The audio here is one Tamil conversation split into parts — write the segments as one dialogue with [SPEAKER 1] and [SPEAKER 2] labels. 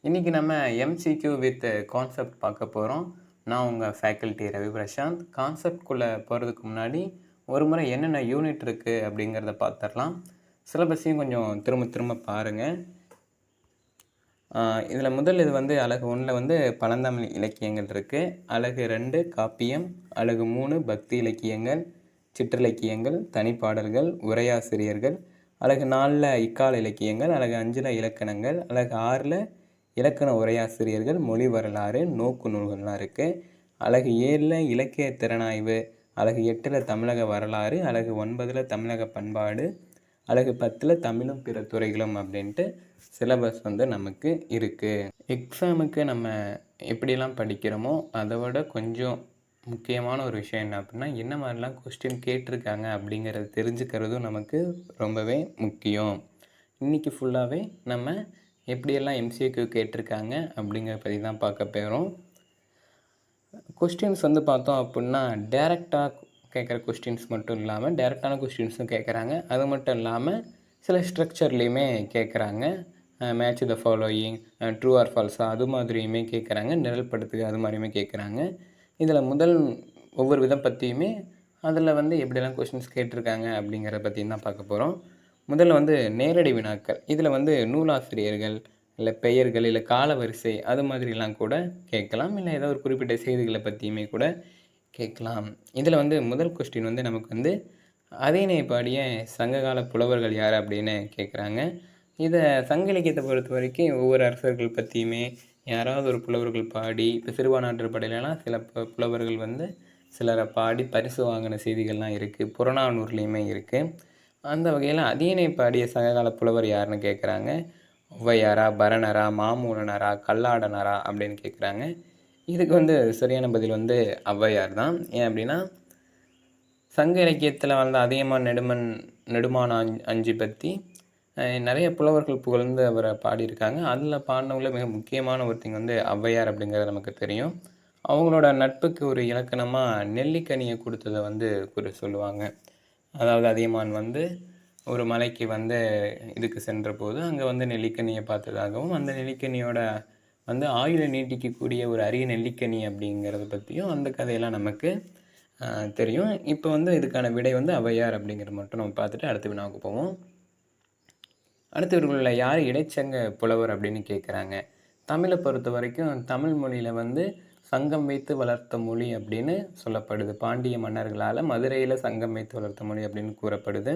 [SPEAKER 1] இன்றைக்கி நம்ம எம்சிக்யூ வித் கான்செப்ட் பார்க்க போகிறோம். நான் உங்கள் ஃபேக்கல்ட்டி ரவி பிரசாந்த். கான்செப்ட்குள்ளே போகிறதுக்கு முன்னாடி ஒரு முறை என்னென்ன யூனிட் இருக்குது அப்படிங்கிறத பார்த்துடலாம். சிலபஸையும் கொஞ்சம் திரும்ப திரும்ப பாருங்கள். இதில் முதல் இது வந்து அலகு 1ல் வந்து பழந்தமிழ் இலக்கியங்கள் இருக்குது. அலகு 2 காப்பியம், அலகு 3 பக்தி இலக்கியங்கள், சிற்றிலக்கியங்கள், தனிப்பாடல்கள், உரையாசிரியர்கள், அலகு 4ல் இக்கால இலக்கியங்கள், அலகு 5ல் இலக்கணங்கள், அலகு 6ல் இலக்கண உரையாசிரியர்கள், மொழி வரலாறு, நோக்கு நூல்கள்லாம் இருக்குது. அலகு 7ல் இலக்கிய திறனாய்வு, அலகு 8ல் தமிழக வரலாறு, அலகு 9ல் தமிழக பண்பாடு, அலகு 10ல் தமிழும் பிற துறைகளும் அப்படின்ட்டு சிலபஸ் வந்து நமக்கு இருக்குது. எக்ஸாமுக்கு நம்ம எப்படிலாம் படிக்கிறோமோ அதை விட கொஞ்சம் முக்கியமான ஒரு விஷயம் என்ன அப்படின்னா, என்ன மாதிரிலாம் கொஸ்டின் கேட்டிருக்காங்க அப்படிங்கிறத தெரிஞ்சுக்கிறதும் நமக்கு ரொம்பவே முக்கியம். இன்றைக்கி ஃபுல்லாகவே நம்ம எப்படியெல்லாம் எம்சிக்யூ கேட்டிருக்காங்க அப்படிங்கிறத பற்றி தான் பார்க்க போகிறோம். கொஸ்டின்ஸ் வந்து பார்த்தோம் அப்படின்னா டேரெக்டாக கேட்குற கொஸ்டின்ஸ் மட்டும் இல்லாமல் டேரெக்டான கொஸ்டின்ஸும் கேட்குறாங்க. அது மட்டும் இல்லாமல் சில ஸ்ட்ரக்சர்லேயுமே கேட்குறாங்க. Match the following, true or ஃபால்ஸா அது மாதிரியுமே கேட்குறாங்க. நிரல்படுத்துக அது மாதிரியுமே கேட்குறாங்க. இதில் முதல் ஒவ்வொரு விதம் பற்றியுமே அதில் வந்து எப்படியெல்லாம் கொஸ்டின்ஸ் கேட்டிருக்காங்க அப்படிங்கிறத பற்றியும் தான் பார்க்க போகிறோம். முதல்ல வந்து நேரடி வினாக்கள். இதில் வந்து நூலாசிரியர்கள், இல்லை பெயர்கள், இல்லை காலவரிசை அது மாதிரிலாம் கூட கேட்கலாம். இல்லை ஏதோ ஒரு குறிப்பிட்ட செய்திகளை பற்றியுமே கூட கேட்கலாம். இதில் வந்து முதல் கொஸ்டின் வந்து நமக்கு வந்து அதேனை பாடிய சங்ககால புலவர்கள் யார் அப்படின்னு கேட்குறாங்க. இதை சங்க இலக்கியத்தை பொறுத்த வரைக்கும் ஒவ்வொரு அரசர்கள் பற்றியுமே யாராவது ஒரு புலவர்கள் பாடி, இப்போ சிறுபானாற்று படையிலலாம் சில புலவர்கள் வந்து சிலரை பாடி பரிசு வாங்கின செய்திகள்லாம் இருக்குது. புறநானூறுலேயுமே இருக்குது. அந்த வகையில் அதேனை பாடிய சங்ககால புலவர் யாருன்னு கேட்குறாங்க. ஔவையாரா, பரணரா, மாமூலனரா, கல்லாடனரா அப்படின்னு கேட்குறாங்க. இதுக்கு வந்து சரியான பதில் வந்து ஔவையார் தான். ஏன் அப்படின்னா சங்க இலக்கியத்தில் வந்த அதியமான் நெடுமான் அஞ்சி பற்றி நிறைய புலவர்கள் புகழ்ந்து அவரை பாடியிருக்காங்க. அதில் பாடினவங்கள மிக முக்கியமான ஒருத்தங்க வந்து ஔவையார் அப்படிங்கிறது நமக்கு தெரியும். அவங்களோட நட்புக்கு ஒரு இலக்கணமாக நெல்லிக்கனியை கொடுத்ததை வந்து சொல்லுவாங்க. அதாவது அதியமான் வந்து ஒரு மலைக்கு வந்து இதுக்கு சென்ற போது அங்கே வந்து நெல்லிக்கனியை பார்த்ததாகவும், அந்த நெல்லிக்கனியோட வந்து ஆயுளை நீட்டிக்கக்கூடிய ஒரு அரிய நெல்லிக்கனி அப்படிங்கிறத பற்றியும் அந்த கதையெல்லாம் நமக்கு தெரியும். இப்போ வந்து இதுக்கான விடை வந்து ஔவையார் அப்படிங்கிறது மட்டும் நம்ம பார்த்துட்டு அடுத்த வினாவுக்கு போவோம். அடுத்தவர்களில் யார் இடைச்சங்க புலவர் அப்படின்னு கேட்குறாங்க. தமிழை பொறுத்த வரைக்கும் தமிழ் மொழியில் வந்து சங்கம் வைத்து வளர்த்த மொழி அப்படின்னு சொல்லப்படுது. பாண்டிய மன்னர்களால் மதுரையில் சங்கம் வைத்து வளர்த்த மொழி அப்படின்னு கூறப்படுது.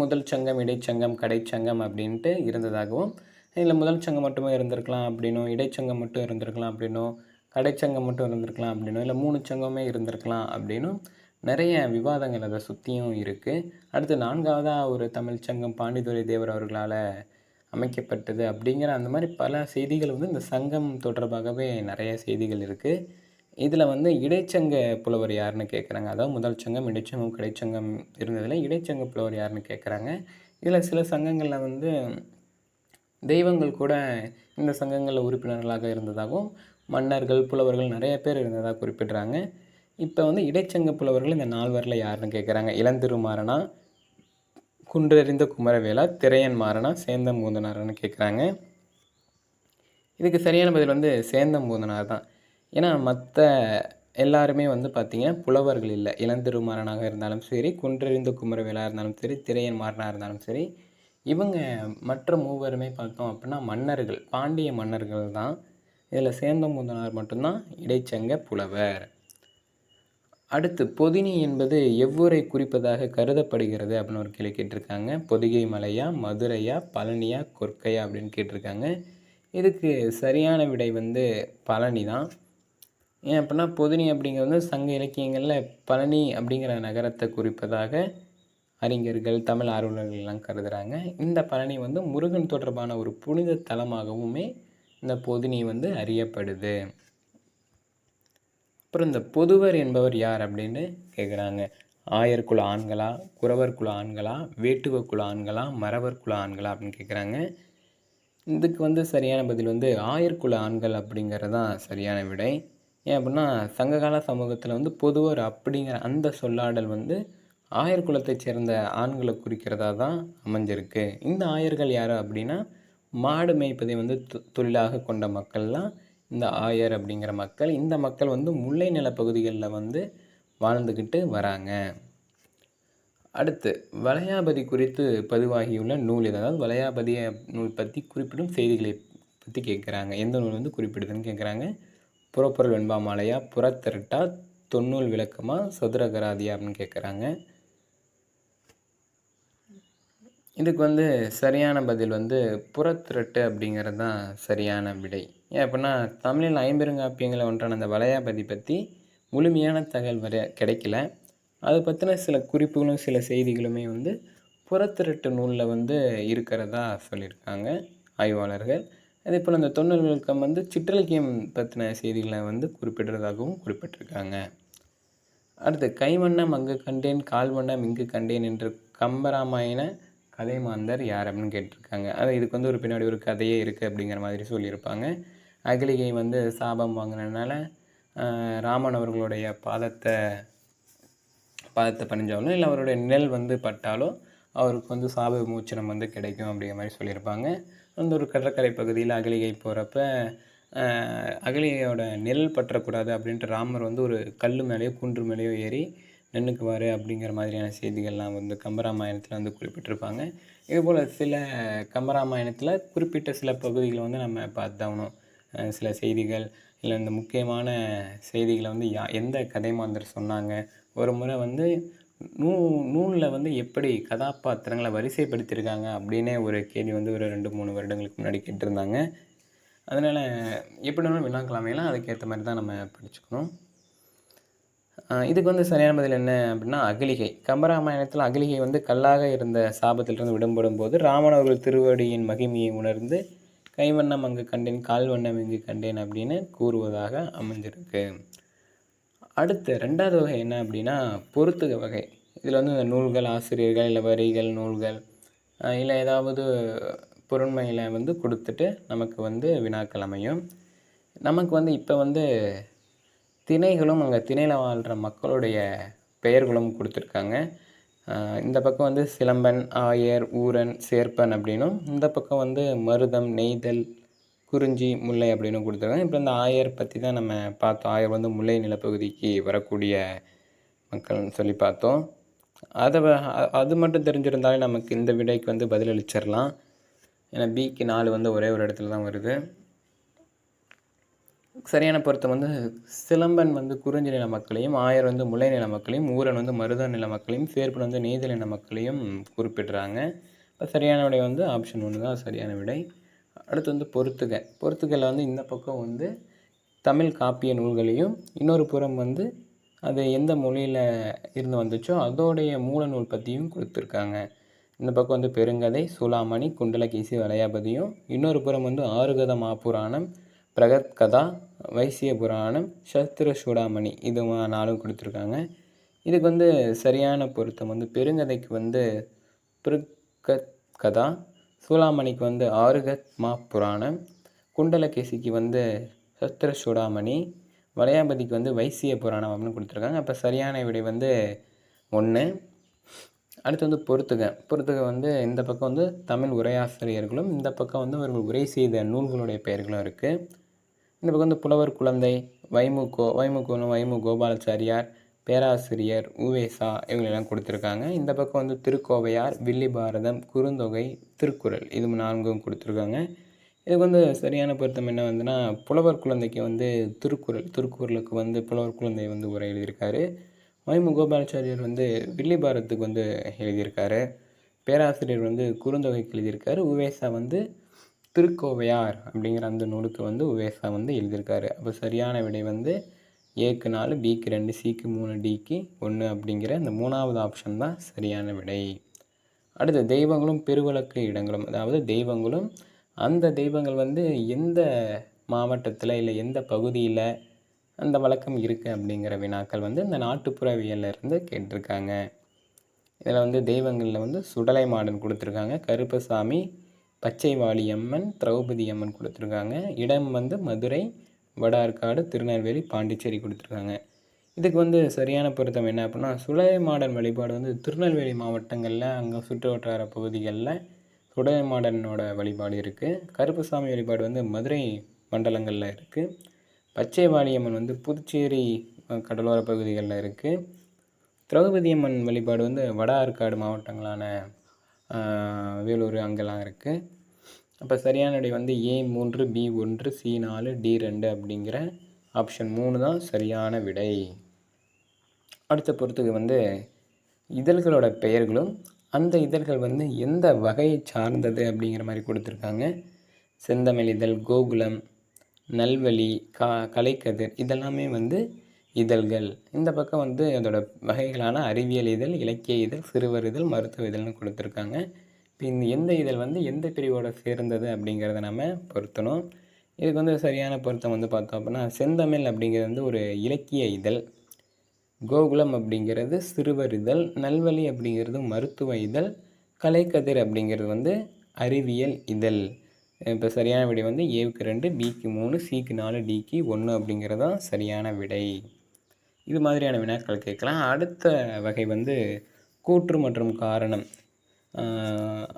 [SPEAKER 1] முதல் சங்கம், இடைச்சங்கம், கடைச்சங்கம் அப்படின்ட்டு இருந்ததாகவும், இதில் முதல் சங்கம் மட்டுமே இருந்திருக்கலாம் அப்படின்னும், இடைச்சங்கம் மட்டும் இருந்திருக்கலாம் அப்படின்னும், கடைச்சங்கம் மட்டும் இருந்திருக்கலாம் அப்படின்னும், இல்லை 3 சங்கமே இருந்திருக்கலாம் அப்படின்னும் நிறைய விவாதங்கள் அதை சுற்றியும் இருக்குது. அடுத்து 4வதாக ஒரு தமிழ் சங்கம் பாண்டித்துரை தேவர் அவர்களால் அமைக்கப்பட்டது அப்படிங்கிற அந்த மாதிரி பல செய்திகள் வந்து இந்த சங்கம் தொடர்பாகவே நிறைய செய்திகள் இருக்குது. இதில் வந்து இடைச்சங்க புலவர் யாருன்னு கேட்குறாங்க. அதாவது முதல் சங்கம், இடைச்சங்கம், கடைச்சங்கம் இருந்ததில் இடைச்சங்க புலவர் யாருன்னு கேட்குறாங்க. இதில் சில சங்கங்களில் வந்து தெய்வங்கள் கூட இந்த சங்கங்களில் உறுப்பினர்களாக இருந்ததாகவும், மன்னர்கள், புலவர்கள் நிறைய பேர் இருந்ததாக குறிப்பிட்றாங்க. இப்போ வந்து இடைச்சங்க புலவர்கள் இந்த 4வரில் யாருன்னு கேட்குறாங்க. இளந்திருமாறனா, குன்றறிந்த குமரவேலா, திரையன் மாறனா, சேந்தம்பூதனார்னு கேட்குறாங்க. இதுக்கு சரியான பதில் வந்து சேந்தம்பூதனார் தான். ஏன்னா மற்ற எல்லாருமே வந்து பார்த்திங்கன்னா புலவர்கள் இல்லை. இளந்திருமாறனாக இருந்தாலும் சரி, குன்றறிந்த குமரவேலா இருந்தாலும் சரி, திரையன் மாறனாக இருந்தாலும் சரி, இவங்க மற்ற மூவருமே பார்த்தோம் அப்படின்னா மன்னர்கள், பாண்டிய மன்னர்கள் தான். இதில் சேந்தம்பூதனார் மட்டும்தான் இடைச்சங்க புலவர். அடுத்து பொதினி என்பது எவ்வூரை குறிப்பதாக கருதப்படுகிறது அப்படின்னு ஒரு கேள்வி கேட்டிருக்காங்க. பொதிகை மலையா, மதுரையா, பழனியா, கொற்கையா அப்படின்னு கேட்டிருக்காங்க. இதுக்கு சரியான விடை வந்து பழனி தான். ஏன் அப்படின்னா பொதினி அப்படிங்கிறது வந்து சங்க இலக்கியங்களில் பழனி அப்படிங்கிற நகரத்தை குறிப்பதாக அறிஞர்கள், தமிழ் ஆர்வலர்கள்லாம் கருதுகிறாங்க. இந்த பழனி வந்து முருகன் தொடர்பான ஒரு புனித தலமாகவுமே இந்த பொதினி வந்து அறியப்படுது. அப்புறம் இந்த பொதுவர் என்பவர் யார் அப்படின்னு கேட்குறாங்க. ஆயர் குல ஆண்களா, குறவர் குல ஆண்களா, வேட்டுவ குல ஆண்களா, மறவர் குல ஆண்களா அப்படின்னு கேட்குறாங்க. இதுக்கு வந்து சரியான பதில் வந்து ஆயர் குல ஆண்கள் அப்படிங்கிறது தான் சரியான விடை. ஏன் அப்படின்னா சங்ககால சமூகத்தில் வந்து பொதுவர் அப்படிங்கிற அந்த சொல்லாடல் வந்து ஆயர் குலத்தை சேர்ந்த ஆண்களை குறிக்கிறதா தான் அமைஞ்சிருக்கு. இந்த ஆயர்கள் யார் அப்படின்னா மாடு மேய்ப்பதை வந்து தொழிலாக கொண்ட மக்கள்லாம் இந்த ஆயர் அப்படிங்கிற மக்கள். இந்த மக்கள் வந்து முல்லை நிலப்பகுதிகளில் வந்து வாழ்ந்துக்கிட்டு வராங்க. அடுத்து வளையாபதி குறித்து பதிவாகியுள்ள நூல் இது. அதாவது வளையாபதி நூல் பற்றி குறிப்பிடும் செய்திகளை பற்றி கேட்குறாங்க. எந்த நூல் வந்து குறிப்பிடுதுன்னு கேட்குறாங்க. புறப்பொருள் வெண்பாமாலையா, புறத்திரட்டா, தொன்னூல் விளக்கமா, சதுரகராதியா அப்படின்னு கேட்குறாங்க. இதுக்கு வந்து சரியான பதில் வந்து புறத்திரட்டு அப்படிங்கிறது தான் சரியான விடை. ஏன் அப்படின்னா தமிழில் ஐம்பெருங்காப்பியங்களை ஒன்றான அந்த வளையாபதி பற்றி முழுமையான தகவல் கிடைக்கல. அதை பற்றின சில குறிப்புகளும் சில செய்திகளுமே வந்து புறத்திரட்டு நூலில் வந்து இருக்கிறதா சொல்லியிருக்காங்க ஆய்வாளர்கள். அதே போல் அந்த தொன்னூல் விளக்கம் வந்து சிற்றிலக்கியம் பற்றின செய்திகளை வந்து குறிப்பிடுறதாகவும் குறிப்பிட்டிருக்காங்க. அடுத்து கைவண்ணம் அங்கு கண்டேன் கால்வண்ணம் இங்கு கண்டேன் என்று கம்பராமாயண கதை மாந்தர் யார் அப்படின்னு கேட்டிருக்காங்க. அது இதுக்கு வந்து ஒரு பின்னாடி ஒரு கதையே இருக்குது அப்படிங்கிற மாதிரி சொல்லியிருப்பாங்க. அகலிகை வந்து சாபம் வாங்கினதுனால ராமன் அவர்களுடைய பாதத்தை பணிஞ்சாலும் இல்லை அவருடைய நிழல் வந்து பட்டாலோ அவருக்கு வந்து சாப விமோச்சனம் வந்து கிடைக்கும் அப்படிங்கிற மாதிரி சொல்லியிருப்பாங்க. அந்த ஒரு கடற்கரை பகுதியில் அகலிகை போகிறப்ப அகலிகையோட நிழல் பற்றக்கூடாது அப்படின்ட்டு ராமர் வந்து ஒரு கல் மேலேயோ குன்று மேலேயோ ஏறி நின்றுக்குவார் அப்படிங்கிற மாதிரியான செய்திகள்லாம் வந்து கம்பராமாயணத்தில் வந்து குறிப்பிட்டிருப்பாங்க. இதுபோல் சில கம்பராமாயணத்தில் குறிப்பிட்ட சில பகுதிகளை வந்து நம்ம பார்த்தாகணும். சில செய்திகள் இல்லை இந்த முக்கியமான செய்திகளை வந்து எந்த கதை மாந்தர் சொன்னாங்க, ஒரு முறை வந்து நூலில் வந்து எப்படி கதாபாத்திரங்களை வரிசைப்படுத்தியிருக்காங்க அப்படின்னே ஒரு கேள்வி வந்து ஒரு 2-3 வருடங்களுக்கு முன்னாடி கேட்டிருந்தாங்க. அதனால் எப்படி வேணாலும் வினாக்கலாமையெல்லாம் அதுக்கேற்ற மாதிரி தான் நம்ம படிச்சுக்கணும். இதுக்கு வந்து சரியான பதில் என்ன அப்படின்னா அகலிகை. கம்பராமாயணத்தில் அகலிகை வந்து கல்லாக இருந்த சாபத்திலிருந்து விடுபடும் போது ராமன் அவர்கள் திருவடியின் மகிமையை உணர்ந்து கைவண்ணம் அங்கு கண்டேன் கால்வண்ணம் இங்கு கண்டேன் அப்படின்னு கூறுவதாக அமைஞ்சிருக்கு. அடுத்து 2வது வகை என்ன அப்படின்னா பொருத்துக வகை. இதில் வந்து இந்த நூல்கள் ஆசிரியர்கள் இல்லை வரிகள் நூல்கள் இல்லை ஏதாவது பொருண்மையில் வந்து கொடுத்துட்டு நமக்கு வந்து வினாக்கள் அமையும். நமக்கு வந்து இப்போ வந்து திணைகளும் அங்கே திணையில் வாழ்கிற மக்களுடைய பெயர்களும் கொடுத்துருக்காங்க. இந்த பக்கம் வந்து சிலம்பன், ஆயர், ஊரன், சேர்ப்பன் அப்படின்னும், இந்த பக்கம் வந்து மருதம், நெய்தல், குறிஞ்சி, முல்லை அப்படின்னு கொடுத்துருக்காங்க. இப்போ இந்த ஆயர் பற்றி தான் நம்ம பார்த்தோம். ஆயர் வந்து முல்லை நிலப்பகுதிக்கு வரக்கூடிய மக்கள்னு சொல்லி பார்த்தோம். அது மட்டும் தெரிஞ்சிருந்தாலே நமக்கு இந்த விடைக்கு வந்து பதிலளிச்சிடலாம். ஏன்னா பிக்கு 4 வந்து ஒரே ஒரு இடத்துல தான் வருது. சரியான பொருத்தம் வந்து சிலம்பன் வந்து குறிஞ்சி நில மக்களையும், ஆயர் வந்து முல்லை நில மக்களையும், ஊரன் வந்து மருத நில மக்களையும், சேர்ப்பன் வந்து நெய்தல் நில மக்களையும் குறிப்பிடுறாங்க. இப்போ சரியான விடை வந்து ஆப்ஷன் 1 தான் சரியான விடை. அடுத்து வந்து பொறுத்துகையில் வந்து இந்த பக்கம் வந்து தமிழ் காப்பிய நூல்களையும், இன்னொரு புறம் வந்து அது எந்த மொழியில் இருந்து வந்துச்சோ அதோடைய மூல நூல் பற்றியும் கொடுத்துருக்காங்க. இந்த பக்கம் வந்து பெருங்கதை, சூளாமணி, குண்டலகேசி, வளையாபதியும், இன்னொரு புறம் வந்து ஆறுகத மாபுராணம், பிரகத்கதா, வைசிய புராணம், சஸ்திர சூடாமணி இது 4 கொடுத்துருக்காங்க. இதுக்கு வந்து சரியான பொருத்தம் வந்து பெருங்கதைக்கு வந்து பிரகத்கதா, சூளாமணிக்கு வந்து ஆறுகத் மாபுராணம், குண்டலகேசிக்கு வந்து சஸ்திர சூடாமணி, வளையாபதிக்கு வந்து வைசிய புராணம் அப்படின்னு கொடுத்துருக்காங்க. அப்போ சரியான விடை வந்து 1. அடுத்து வந்து பொறுத்துக வந்து இந்த பக்கம் வந்து தமிழ் உரையாசிரியர்களும், இந்த பக்கம் வந்து அவர்கள் உரை செய்த நூல்களுடைய பெயர்களும் இருக்குது. இந்த பக்கம் வந்து புலவர் குழந்தை, வைமு கோபாலாச்சாரியார், பேராசிரியர், உவேசா இவங்களெல்லாம் கொடுத்துருக்காங்க. இந்த பக்கம் வந்து திருக்கோவையார், வில்லி பாரதம், குறுந்தொகை, திருக்குறள் இது 4 கொடுத்துருக்காங்க. இதுக்கு வந்து சரியான பொருத்தம் என்ன வந்துன்னா புலவர் குழந்தைக்கு வந்து திருக்குறளுக்கு வந்து புலவர் குழந்தை வந்து உரை எழுதியிருக்காரு. வைமு கோபாலாச்சாரியர் வந்து வில்லி பாரதத்துக்கு வந்து எழுதியிருக்காரு. பேராசிரியர் வந்து குறுந்தொகைக்கு எழுதியிருக்காரு. உவேசா வந்து திருக்கோவையார் அப்படிங்கிற அந்த நூலுக்கு வந்து உவேசா வந்து எழுதியிருக்காரு. அப்போ சரியான விடை வந்து ஏக்கு 4, பிக்கு 2, சிக்கு 3, டிக்கு 1 அப்படிங்கிற இந்த 3வது ஆப்ஷன் தான் சரியான விடை. அடுத்து தெய்வங்களும் பெருவழக்கு இடங்களும். அதாவது தெய்வங்களும் அந்த தெய்வங்கள் வந்து எந்த மாவட்டத்தில் இல்லை எந்த பகுதியில் அந்த வழக்கம் இருக்குது அப்படிங்கிற வினாக்கள் வந்து இந்த நாட்டுப்புறவியலிருந்து கேட்டிருக்காங்க. இதில் வந்து தெய்வங்களில் வந்து சுடலை மாடன் கொடுத்துருக்காங்க, கருப்பசாமி, பச்சைவாளியம்மன், திரௌபதி அம்மன் கொடுத்துருக்காங்க. இடம் வந்து மதுரை, வடார்காடு, திருநெல்வேலி, பாண்டிச்சேரி கொடுத்துருக்காங்க. இதுக்கு வந்து சரியான பொருத்தம் என்ன அப்படின்னா சுடலை மாடன் வழிபாடு வந்து திருநெல்வேலி மாவட்டங்களில் அங்கே சுற்று வட்டார பகுதிகளில் சுடலைமாடனோட வழிபாடு இருக்குது. கருப்புசாமி வழிபாடு வந்து மதுரை மண்டலங்களில் இருக்குது. பச்சை வாழியம்மன் வந்து புதுச்சேரி கடலோர பகுதிகளில் இருக்குது. திரௌபதி அம்மன் வழிபாடு வந்து வட ஆற்காடு மாவட்டங்களான வேலூர் அங்கெல்லாம் இருக்குது. அப்போ சரியான விடை வந்து A3, B1, C4, D2 அப்படிங்கிற ஆப்ஷன் 3 தான் சரியான விடை. அடுத்த பொறுத்துக்கு வந்து இதழ்களோட பெயர்களும் அந்த இதழ்கள் வந்து எந்த வகையை சார்ந்தது அப்படிங்கிற மாதிரி கொடுத்துருக்காங்க. செந்தமிழ் இதழ், கோகுலம், நல்வழி, கலைக்கதிர் இதெல்லாமே வந்து இதழ்கள். இந்த பக்கம் வந்து அதோட வகைகளான அறிவியல் இதழ், இலக்கிய இதழ், சிறுவர் இதழ், மருத்துவ இதழ்னு கொடுத்துருக்காங்க. இப்போ இந்த எந்த இதழ் வந்து எந்த பிரிவோட சேர்ந்தது அப்படிங்கிறத நம்ம பொருத்தணும். இதுக்கு வந்து சரியான பொருத்தம் வந்து பார்த்தோம் அப்படின்னா செந்தமிழ் அப்படிங்கிறது வந்து ஒரு இலக்கிய இதழ், கோகுலம் அப்படிங்கிறது சிறுவர் இதழ், நல்வழி அப்படிங்கிறது மருத்துவ இதழ், கலைக்கதிர் அப்படிங்கிறது வந்து அறிவியல் இதழ். இப்போ சரியான விடை வந்து A-க்கு 2, B-க்கு 3, C-க்கு 4, D-க்கு 1 அப்படிங்கிறது தான் சரியான விடை. இது மாதிரியான வினாக்கள் கேட்கலாம். அடுத்த வகை வந்து கூற்று மற்றும் காரணம்.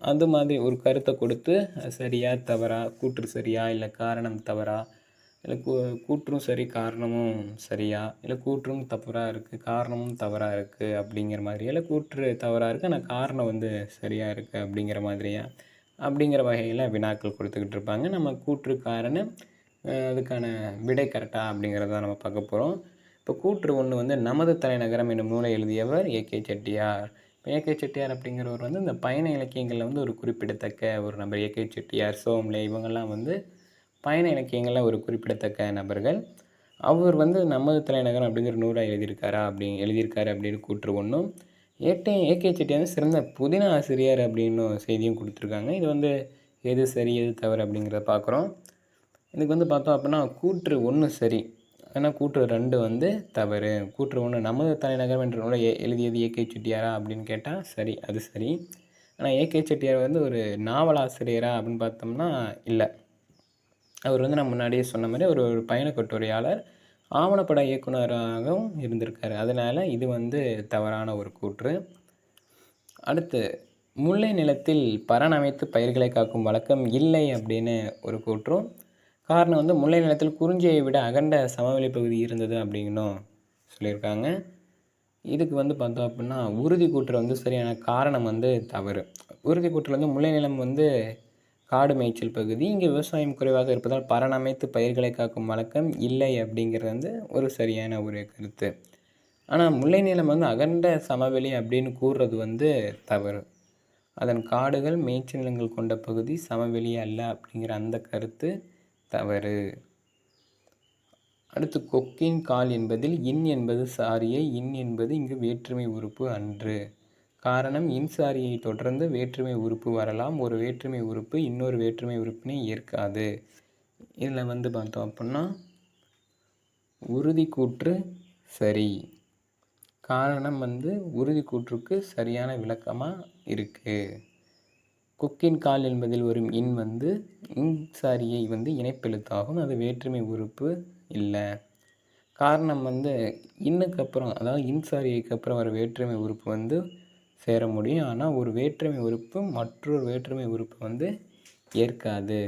[SPEAKER 1] அது மாதிரி ஒரு கருத்தை கொடுத்து சரியா தவறா, கூற்று சரியா இல்லை காரணம் தவறா, இல்லை கூற்றும் சரி காரணமும் சரியா, இல்லை கூற்றும் தவறாக இருக்குது காரணமும் தவறாக இருக்குது அப்படிங்கிற மாதிரியா, இல்லை கூற்று தவறாக இருக்குது ஆனால் காரணம் வந்து சரியாக இருக்குது அப்படிங்கிற மாதிரியா, அப்படிங்கிற வகையில் வினாக்கள் கொடுத்துக்கிட்டு இருப்பாங்க. நம்ம கூற்று காரணம் அதுக்கான விடை கரெக்டாக அப்படிங்கிறத நம்ம பார்க்க போகிறோம். இப்போ கூற்று 1 வந்து நமது தலைநகரம் என்னும் நூலை எழுதியவர் A.K. செட்டியார். இப்போ A.K. செட்டியார் அப்படிங்கிறவர் வந்து இந்த பயண இலக்கியங்களில் வந்து ஒரு குறிப்பிடத்தக்க ஒரு நபர். A.K. செட்டியார், சோம்லே இவங்கெல்லாம் வந்து பயண இலக்கியங்களில் ஒரு குறிப்பிடத்தக்க நபர்கள். அவர் வந்து நமது தலைநகரம் அப்படிங்கிற நூலை எழுதியிருக்காரு அப்படின்னு கூற்று 1. A.K. செட்டியார் சிறந்த புதின ஆசிரியர் அப்படின்னு செய்தியும் கொடுத்துருக்காங்க. இது வந்து எது சரி எது தவறு அப்படிங்கிறத பார்க்குறோம். இதுக்கு வந்து பார்த்தோம் அப்படின்னா கூற்று 1 சரி, ஆனால் கூற்று 2 வந்து தவறு. கூற்று 1 நமது தலைநகரம் என்ற நூலை எழுதியது A.K. செட்டியாரா அப்படின்னு கேட்டால் சரி, அது சரி. ஆனால் A.K. செட்டியார் வந்து ஒரு நாவலாசிரியரா அப்படின்னு பார்த்தோம்னா இல்லை. அவர் வந்து நான் முன்னாடியே சொன்ன மாதிரி ஒரு பயண கட்டுரையாளர், ஆவணப்பட இயக்குனராகவும் இருந்திருக்காரு. அதனால் இது வந்து தவறான ஒரு கூற்று. அடுத்து முல்லை நிலத்தில் பரணமைத்து பயிர்களை காக்கும் வழக்கம் இல்லை அப்படின்னு ஒரு கூற்றும். காரணம் வந்து முல்லை நிலத்தில் குறிஞ்சியை விட அகண்ட சமவெளி பகுதி இருந்தது அப்படின்னும் சொல்லியிருக்காங்க. இதுக்கு வந்து பார்த்தோம் அப்படின்னா உறுதி கூற்று வந்து சரியான காரணம் வந்து தவறு. உறுதி கூற்றில் வந்து முல்லை நிலம் வந்து காடு மேய்ச்சல் பகுதி, இங்கே விவசாயம் குறைவாக இருப்பதால் பரணமைத்து பயிர்களை காக்கும் வழக்கம் இல்லை அப்படிங்கிறது வந்து ஒரு சரியான ஒரு கருத்து. ஆனால் முல்லை நிலம் வந்து அகண்ட சமவெளி அப்படின்னு கூறுறது வந்து தவறு. அதன் காடுகள் மேய்ச்சல் நிலங்கள் கொண்ட பகுதி சமவெளி அல்ல அப்படிங்கிற அந்த கருத்து தவறு. அடுத்து கொக்கின் கால் என்பதில் இன் என்பது சாரியை, இன் என்பது இங்கு வேற்றுமை உறுப்பு அன்று. காரணம் இன் சாரியை தொடர்ந்து வேற்றுமை உறுப்பு வரலாம், ஒரு வேற்றுமை உறுப்பு இன்னொரு வேற்றுமை உறுப்பினை ஏற்காது. இதில் வந்து பார்த்தோம் அப்படின்னா உறுதி கூற்று சரி. காரணம் வந்து உறுதி கூற்றுக்கு சரியான விளக்கமாக இருக்குது. கொக்கின் கால் என்பதில் வரும் இன் வந்து இன் சாரியை வந்து இணைப்பெழுத்தாகும், அது வேற்றுமை உறுப்பு இல்லை. காரணம் வந்து இன்னுக்கு அப்புறம், அதாவது இன் சாரியைக்கு அப்புறம் வர வேற்றுமை உறுப்பு வந்து சேர முடியும், ஆனால் ஒரு வேற்றுமை உறுப்பு மற்றொரு வேற்றுமை உறுப்பு வந்து ஏற்காது.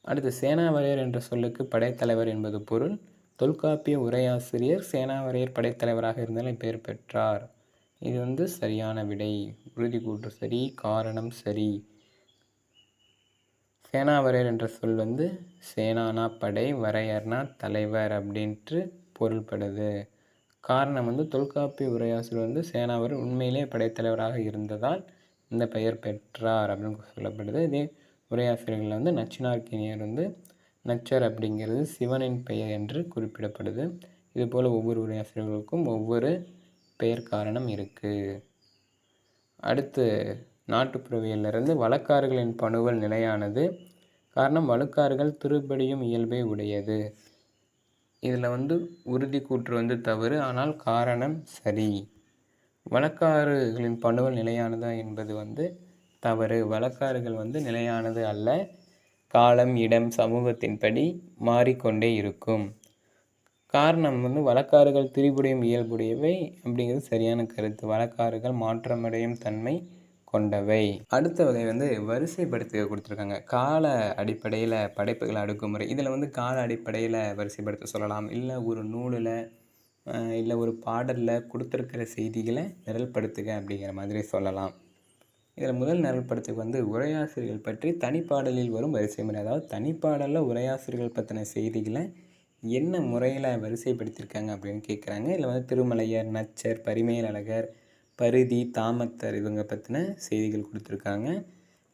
[SPEAKER 1] அடுத்து சேனாவரையர் என்ற சொல்லுக்கு படைத்தலைவர் என்பது பொருள். தொல்காப்பிய உரையாசிரியர் சேனாவரையர் படைத்தலைவராக இருந்தாலும் பெயர் பெற்றார். இது வந்து சரியான விடை. உறுதி கூற்று சரி, காரணம் சரி. சேனாவரையர் என்ற சொல் வந்து சேனானா படை, வரையர்னா தலைவர் அப்படின்ட்டு பொருள்படுது. காரணம் வந்து தொல்காப்பிய உரையாசிரியர் வந்து சேனாவரையர் உண்மையிலே படைத்தலைவராக இருந்ததால் இந்த பெயர் பெற்றார் அப்படின்னு சொல்லப்படுது. இதே உரையாசிரியர்கள் வந்து நச்சினார்க்கினியர் வந்து நச்சர் அப்படிங்கிறது சிவனின் பெயர் என்று குறிப்பிடப்படுது. இதுபோல் ஒவ்வொரு உரையாசிரியர்களுக்கும் ஒவ்வொரு பெயர் காரணம் இருக்குது. அடுத்து நாட்டுப்புறவியலிருந்து வழக்காறுகளின் பணுவல் நிலையானது. காரணம் வழக்காறுகள் திருப்படியும் இயல்பை உடையது. இதில் வந்து உறுதி கூற்று வந்து தவறு, ஆனால் காரணம் சரி. வழக்காறுகளின் பணுவல் நிலையானதா என்பது வந்து தவறு. வழக்காறுகள் வந்து நிலையானது அல்ல, காலம் இடம் சமூகத்தின்படி மாறிக்கொண்டே இருக்கும். காரணம் வந்து வழக்காறுகள் திரிபுடையும் இயல்புடையவை அப்படிங்கிறது சரியான கருத்து. வழக்காறுகள் மாற்றமடையும் தன்மை கொண்டவை. அடுத்த வகை வந்து வரிசைப்படுத்த கொடுத்துருக்காங்க. கால அடிப்படையில் படைப்புகள் அடுக்குமுறை. இதில் வந்து கால அடிப்படையில் வரிசைப்படுத்த சொல்லலாம். இல்லை ஒரு நூலில் இல்லை ஒரு பாடலில் கொடுத்துருக்கிற செய்திகளை நிரல்படுத்துக அப்படிங்கிற மாதிரி சொல்லலாம். இதில் முதல் நிரல்படுத்துக்கு வந்து உரையாசிரியர்கள் பற்றி தனிப்பாடலில் வரும் வரிசை முறை. அதாவது தனிப்பாடலில் உரையாசிரியர்கள் பற்றின செய்திகளை என்ன முறையில் வரிசைப்படுத்தியிருக்காங்க அப்படின்னு கேட்குறாங்க. இதில் வந்து திருமலையர், நச்சர், பரிமேலழகர், பரிதி, தாமத்தர் இவங்க பற்றின செய்திகள் கொடுத்துருக்காங்க.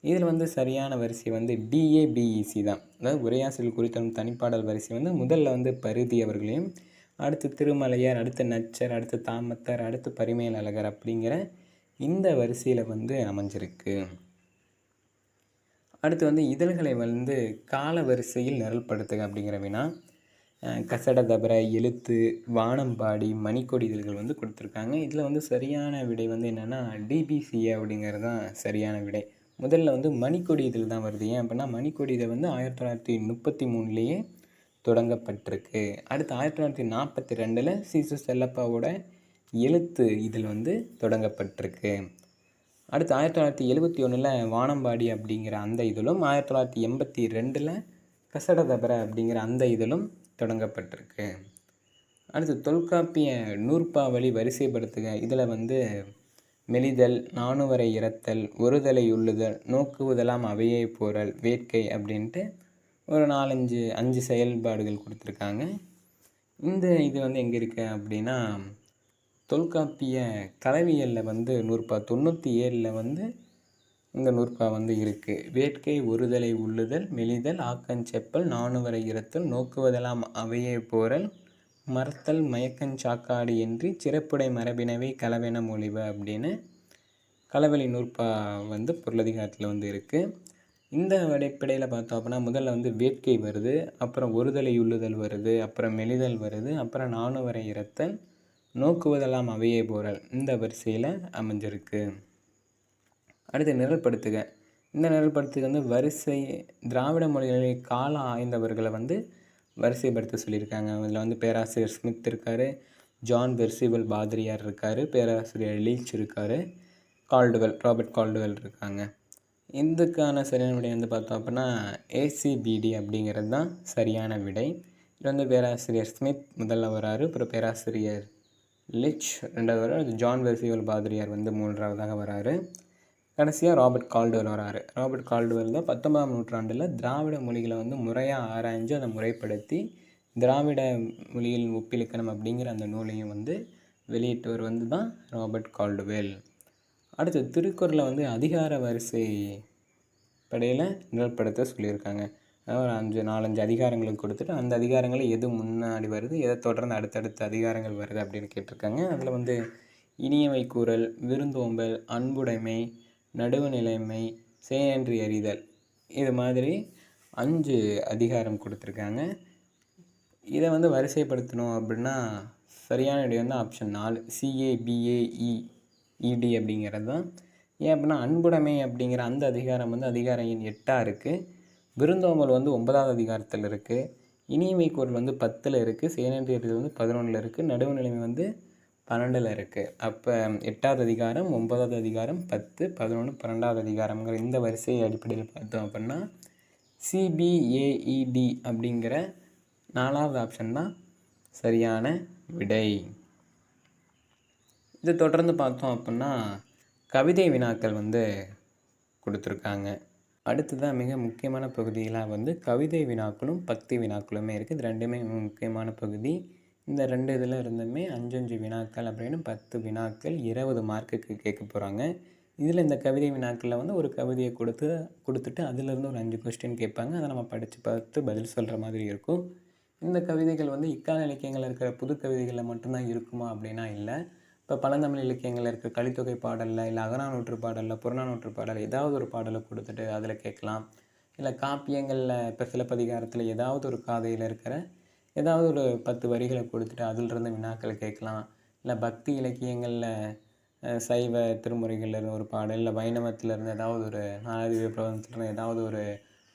[SPEAKER 1] இதில் வந்து சரியான வரிசை வந்து டிஏபிஇசி தான். அதாவது உரையாசிரியர்கள் குறித்த தனிப்பாடல் வரிசை வந்து முதல்ல வந்து பரிதி அவர்களையும், அடுத்து திருமலையர், அடுத்து நச்சர், அடுத்து தாமத்தர், அடுத்து பரிமேலழகர் அப்படிங்கிற இந்த வரிசையில் வந்து அமைஞ்சிருக்கு. அடுத்து வந்து இதழ்களை வந்து கால வரிசையில் நிரல்படுத்துக அப்படிங்கிற வினா. கசடதபர, எழுத்து, வானம்பாடி, மணிக்கொடி இதழ்கள் வந்து கொடுத்துருக்காங்க. இதில் வந்து சரியான விடை வந்து என்னென்னா டிபிசிஏ அப்படிங்கிறது தான் சரியான விடை. முதல்ல வந்து மணிக்கொடி இதழ் தான் வருது. ஏன் அப்படின்னா மணிக்கொடி இதழ் வந்து 1933 தொடங்கப்பட்டிருக்கு. அடுத்து 1942 சிசு செல்லப்பாவோட எழுத்து இதழ் வந்து தொடங்கப்பட்டிருக்கு. அடுத்து 1971 வானம்பாடி அப்படிங்கிற அந்த இதழும், 1982 கசடதபர அப்படிங்கிற அந்த இதழும் தொடங்கப்பட்டிருக்கு. அடுத்து தொல்காப்பிய நூற்பாவளி வரிசைப்படுத்துக. இதில் வந்து மெலிதல், நாணுவரை இறத்தல், ஒருதலை உள்ளுதல், நோக்குவதெல்லாம் அவையே போறல், வேட்கை அப்படின்ட்டு ஒரு 5 செயல்பாடுகள் கொடுத்துருக்காங்க. இந்த இது வந்து எங்கே இருக்குது அப்படின்னா தொல்காப்பிய கலவியலில் வந்து நூற்பா 97 வந்து இந்த நூற்பா வந்து இருக்குது. வேட்கை, ஒருதலை உள்ளுதல், மெலிதல், ஆக்கஞ்செப்பல், நாணுவரை இறத்தல், நோக்குவதெல்லாம் அவையே போறல், மறத்தல், மயக்கஞ்சாக்காடு என்று சிறப்புடை மரபினவை களவென மொழிவ அப்படின்னு களவெளி நூற்பா வந்து பொருளதிகாரத்தில் வந்து இருக்குது. இந்த அடிப்படையில் பார்த்தோம் அப்படின்னா முதல்ல வந்து வேட்கை வருது, அப்புறம் ஒருதலை உள்ளுதல் வருது, அப்புறம் மெலிதல் வருது, அப்புறம் நாணுவரை இறத்தல், நோக்குவதெல்லாம் அவையே போறல் இந்த வரிசையில் அமைஞ்சிருக்கு. அடுத்து நிரல்படுத்துக. இந்த நிரல்படுத்துக வந்து வரிசை திராவிட மொழிகளை கால ஆய்ந்தவர்களை வந்து வரிசைப்படுத்த சொல்லியிருக்காங்க. இதில் வந்து பேராசிரியர் ஸ்மித் இருக்கார், ஜான் பெர்சிவல் பாதிரியார் இருக்கார், பேராசிரியர் லீச் இருக்கார், ராபர்ட் கால்டுவெல் இருக்காங்க. இதுக்கான சரியான விடை வந்து பார்த்தோம் அப்படின்னா ஏசிபிடி அப்படிங்கிறது தான் சரியான விடை. இது வந்து பேராசிரியர் ஸ்மித் முதல்ல வராரு, அப்புறம் பேராசிரியர் லிச் ரெண்டாவது வராரு, ஜான் பெர்சிவல் பாதிரியார் வந்து மூன்றாவதாக வராரு, கடைசியாக ராபர்ட் கால்டுவெல் வராரு. ராபர்ட் கால்டுவெல் தான் 19ஆம் நூற்றாண்டில் திராவிட மொழிகளை வந்து முறையாக ஆராய்ஞ்சு அதை முறைப்படுத்தி திராவிட மொழியில் ஒப்பிலக்கணம் அப்படிங்கிற அந்த நூலையும் வந்து வெளியிட்டவர் வந்து தான் ராபர்ட் கால்டுவெல். அடுத்து திருக்குறளை வந்து அதிகார வரிசை படையில் நிரல்படுத்த சொல்லியிருக்காங்க. அதாவது 4-5 அதிகாரங்களுக்கு கொடுத்துட்டு அந்த அதிகாரங்களில் எது முன்னாடி வருது, எதை தொடர்ந்து அடுத்தடுத்த அதிகாரங்கள் வருது அப்படின்னு கேட்டிருக்காங்க. அதில் வந்து இனியவை கூறல், விருந்தோம்பல், அன்புடைமை, நடுவுநிலைமை, சேயன்றி அறிதல் இது மாதிரி 5 அதிகாரம் கொடுத்துருக்காங்க. இதை வந்து வரிசைப்படுத்தணும் அப்படின்னா சரியான விடை வந்து ஆப்ஷன் 4 CABAEED அப்படிங்கிறது தான். ஏன் அப்படின்னா அன்புடைமை அப்படிங்கிற அந்த அதிகாரம் வந்து அதிகாரம் எண் 8 இருக்குது, விருந்தோம்பல் வந்து 9வது அதிகாரத்தில் இருக்குது, இனியவை கூறல் வந்து 10 இருக்குது, சேயன்றி அறிதல் வந்து 11 இருக்குது, நடுவுநிலைமை வந்து 12 இருக்குது. அப்போ 8வது அதிகாரம், 9வது அதிகாரம், 10, 11, 12வது அதிகாரங்கிற இந்த வரிசை அடிப்படையில் பார்த்தோம் அப்படின்னா CBAED அப்படிங்கிற 4வது ஆப்ஷன் தான் சரியான விடை. இது தொடர்ந்து பார்த்தோம் அப்படின்னா கவிதை வினாக்கள் வந்து கொடுத்துருக்காங்க. அடுத்ததான் மிக முக்கியமான பகுதிகளாக வந்து கவிதை வினாக்களும் பக்தி வினாக்களுமே இருக்குது. இது ரெண்டுமே முக்கியமான பகுதி. இந்த 2 இதில் இருந்துமே 5 வினாக்கள் அப்படின்னு 10 வினாக்கள் 20 மார்க்குக்கு கேட்க போகிறாங்க. இதில் இந்த கவிதை வினாக்களில் வந்து ஒரு கவிதையை கொடுத்துட்டு அதிலிருந்து ஒரு 5 கொஸ்டின் கேட்பாங்க. அதை நம்ம படித்து பார்த்து பதில் சொல்கிற மாதிரி இருக்கும். இந்த கவிதைகள் வந்து இக்கால இலக்கியங்களில் இருக்கிற புது கவிதைகளில் மட்டும்தான் இருக்குமா அப்படின்னா இல்லை. இப்போ பழந்தமிழ் இலக்கியங்களில் இருக்கிற கலித்தொகை பாடலில், இல்லை அகநானூற்று பாடலில், புறநானூற்று பாடல் ஏதாவது ஒரு பாடலை கொடுத்துட்டு அதில் கேட்கலாம். இல்லை காப்பியங்களில் இப்போ சிலப்பதிகாரத்தில் ஏதாவது ஒரு காதையில் இருக்கிற ஏதாவது ஒரு 10 வரிகளை கொடுத்துட்டு அதிலிருந்து வினாக்கள் கேட்கலாம். இல்லை பக்தி இலக்கியங்களில் சைவ திருமுறைகள்லேருந்து ஒரு பாடல், இல்லை வைணவத்திலேருந்து ஏதாவது ஒரு நாலாதிப பிரபந்தத்துலேருந்து ஏதாவது ஒரு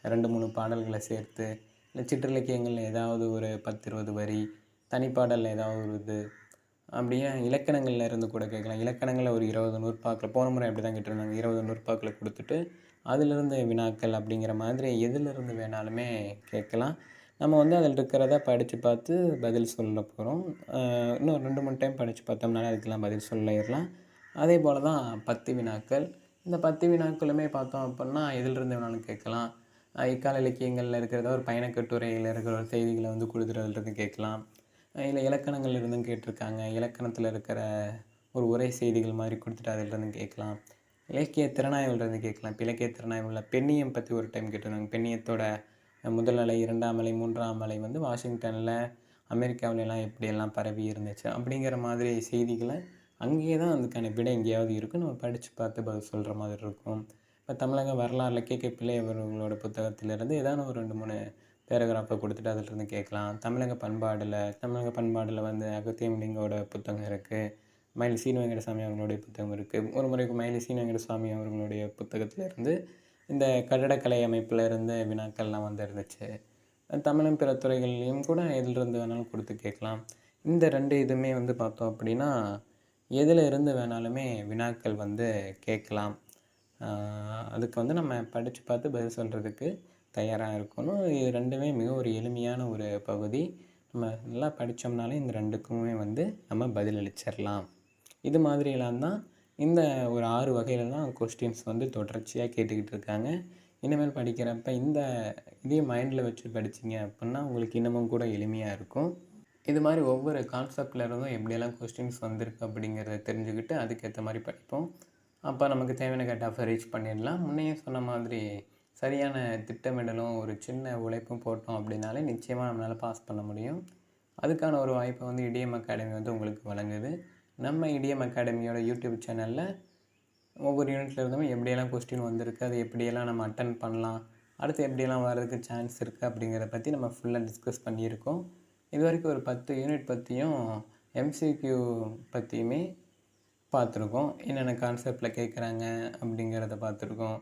[SPEAKER 1] 2-3 பாடல்களை சேர்த்து, இல்லை சிற்றிலக்கியங்களில் ஏதாவது ஒரு 10-20 வரி, தனிப்பாடலில் ஏதாவது ஒரு இது, அப்படியே இலக்கணங்கள்ல இருந்து கூட கேட்கலாம். இலக்கணங்கள்ல ஒரு 20 நூற்பாக்கள் போன முறை அப்படி தான் கேட்டிருந்தாங்க. 20 நூற்பாக்கள குடுத்துட்டு, அதிலிருந்து வினாக்கள் அப்படிங்கிற மாதிரி எதிலிருந்து வேணாலுமே கேட்கலாம். நம்ம வந்து அதில இருக்கிறத படிச்சு பார்த்து பதில் சொல்ல போறோம். இன்னும் 2, 3 டைம் படிச்சு பார்த்தோம்னாலே அதுக்கெல்லாம் பதில் சொல்லிறலாம். அதேபோல தான் 10 வினாக்கள். இந்த 10 வினாக்களுமே பார்த்தோம் அப்புட்ன்னா, எதிலிருந்து வேணாலும் கேட்கலாம். இக்கால இலக்கியங்கள்ல இருக்கிறத ஒரு பயணக் கட்டுரையில இருக்கிற ஒரு செய்திகள வந்து குடுத்துட்டு அதிலிருந்து கேட்கலாம். இல்ல இலக்கணங்கள்ல இருந்தும் கேட்டிருக்காங்க. இலக்கணத்தில இருக்கிற ஒரு உரை செய்திகள் மாரி குடுத்துட்டு அதிலிருந்து கேட்கலாம். இலக்கிய திறனாய்வுலருந்து கேட்கலாம். இப்ப இலக்கிய திறனாய்வுல பெண்ணியம் பத்தி ஒரு டைம் கேட்டிருந்தாங்க. பெண்ணியத்தோட முதல் அலை, 2ஆம் அலை, 3ஆம் அலை வந்து வாஷிங்டன்ல, அமெரிக்காவுலலாம் எப்படியெல்லாம் பரவி இருந்துச்சு. அப்படிங்கிற மாதிரி செய்திகள அங்கேயே தான் அதுக்கான விடை எங்கேயாவது இருக்கும். நம்ம படிச்சு பார்த்து பதில் சொல்ற மாதிரி இருக்கும். இப்ப தமிழக வரலாறுல கே.கே. பிள்ளை அவர்களோட புத்தகத்திலிருந்து ஏதான ஒரு 2, 3 பேராகிராஃப குடுத்துட்டு அதிலிருந்து கேட்கலாம். தமிழக பண்பாடுல வந்து அகத்தியம் லிங்கோட புத்தகம் இருக்கு. மயிலை சீனு வெங்கடசாமி அவர்களுடைய புத்தகம் இருக்கு. ஒரு முறை மயிலை சீனு வெங்கடசாமி அவர்களுடைய புத்தகத்திலிருந்து இந்த கட்டடக்கலை அமைப்புல இருந்து வினாக்கள்லாம் வந்து இருந்துச்சு. தமிழும் பிற துறைகள்லயும் கூட எதிலிருந்து வேணாலும் குடுத்து கேட்கலாம். இந்த 2 இதுவுமே வந்து பார்த்தோம் அப்படின்னா, எதில இருந்து வேணாலுமே வினாக்கள் வந்து கேட்கலாம். ஆ அதுக்கு வந்து நம்ம படிச்சு பார்த்து பதில் சொல்றதுக்கு தயாரா இருக்கணும். இது 2மே மிக ஒரு எளிமையான ஒரு பகுதி. நம்ம நல்லா படிச்சோம்னாலே இந்த 2க்குமே வந்து நம்ம பதில் அளிச்சிரலாம். இது மாதிரியெல்லாம் தான் இந்த ஒரு 6 வகையில தான் கொஸ்டின்ஸ் வந்து தொடர்ச்சியா கேட்டுக்கிட்டு இருக்காங்க. இனிமேல் படிக்கிறப்ப இதையும் மைண்ட்ல வச்சு படிச்சீங்க அப்புட்ன்னா, உங்களுக்கு இன்னமும் கூட எளிமையா இருக்கும். இது மாரி ஒவ்வொரு கான்செப்ட்ல இருந்தும் எப்படியெல்லாம் கொஸ்டின்ஸ் வந்திருக்கு அப்படிங்கிறத தெரிஞ்சுக்கிட்டு, அதுக்கேத்த மாரி படிப்போம். அப்ப நமக்கு தேவையான கட் ஆஃப ரீச் பண்ணிடலாம். முன்னயே சொன்ன மாதிரி சரியான திட்டமிடலும், ஒரு சின்ன உழைப்பும் போட்டோம் அப்படின்னாலே நிச்சயமா நம்மளால பாஸ் பண்ண முடியும். அதுக்கான ஒரு வாய்ப்ப வந்து இடிஎம் அகாடமி வந்து உங்களுக்கு வழங்குது. நம்ம இடிஎம் அகாடமியோட யூடியூப் சேனல்ல ஒவ்வொரு யூனிட்ல இருந்தும் எப்படியெல்லாம் கொஸ்டின் வந்திருக்கு, அதை எப்படியெல்லாம் நம்ம அட்டெண்ட் பண்ணலாம், அடுத்து எப்படியெல்லாம் வர்றதுக்கு சான்ஸ் இருக்கு அப்படிங்கிறத பத்தி நம்ம ஃபுல்லா டிஸ்கஸ் பண்ணியிருக்கோம். இதுவரைக்கும் ஒரு 10 யூனிட் பத்தியும், எம்சிக்யூ பத்தியுமே பார்த்துருக்கோம். என்னென்ன கான்செப்ட்ல கேட்குறாங்க அப்படிங்கிறத பார்த்துருக்கோம்.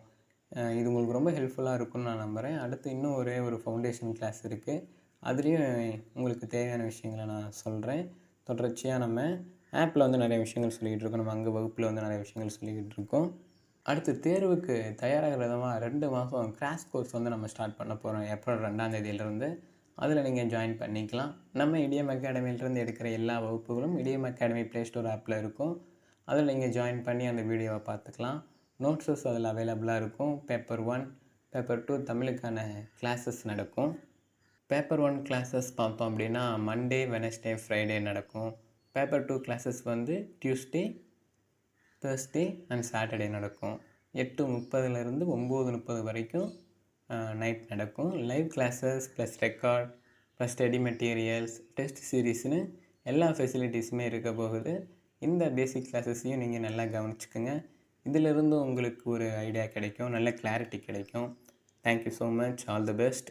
[SPEAKER 1] இது உங்களுக்கு ரொம்ப ஹெல்ப்ஃபுல்லா இருக்கும்னு நான் நம்புறேன். அடுத்து இன்னும் ஒரே ஒரு ஃபவுண்டேஷன் கிளாஸ் இருக்கு. அதுலேயும் உங்களுக்கு தேவையான விஷயங்கள நான் சொல்றேன். தொடர்ச்சியா நம்ம ஆப்ல வந்து நிறைய விஷயங்கள் சொல்லிக்கிட்டு இருக்கோம். நம்ம அங்க வகுப்புல வந்து நிறைய விஷயங்கள் சொல்லிக்கிட்டு இருக்கோம். அடுத்து தேர்வுக்கு தயாராகிற விதமா 2 மாதம் கிராஷ் கோர்ஸ் வந்து நம்ம ஸ்டார்ட் பண்ண போறோம். ஏப்ரல் 2ஆம் தேதியிலிருந்து. அதில நீங்க ஜாயின் பண்ணிக்கலாம். நம்ம இடிஎம் அகாடமியிலிருந்து எடுக்கிற எல்லா வகுப்புகளும் இடிஎம் அகாடமி ப்ளே ஸ்டோர் ஆப்ல இருக்கும். அதில நீங்க ஜாயின் பண்ணி அந்த வீடியோவ பார்த்துக்கலாம். நோட்ஸஸ் அதில அவைலபிளா இருக்கும். பேப்பர் 1, பேப்பர் 2 தமிழுக்கான கிளாஸஸ் நடக்கும். பேப்பர் 1 கிளாஸஸ் பார்த்தோம் அப்படின்னா, மண்டே, வெட்னஸ்டே, ஃப்ரைடே நடக்கும். பேப்பர் 2 கிளாஸஸ் வந்து டியூஸ்டே, தர்ஸ்டே அண்ட் சாட்டர்டே நடக்கும். 8:30லேருந்து 9:30 வரைக்கும் நைட் நடக்கும். Live classes plus record plus study materials, test சீரிஸ்னு எல்லா ஃபெசிலிட்டிஸுமே இருக்க போகுது. இந்த பேசிக் கிளாஸஸையும் நீங்கள் நல்லா கவனிச்சுக்கங்க. இதிலிருந்து உங்களுக்கு ஒரு ஐடியா கிடைக்கும். நல்ல கிளாரிட்டி கிடைக்கும். Thank you so much. All the best.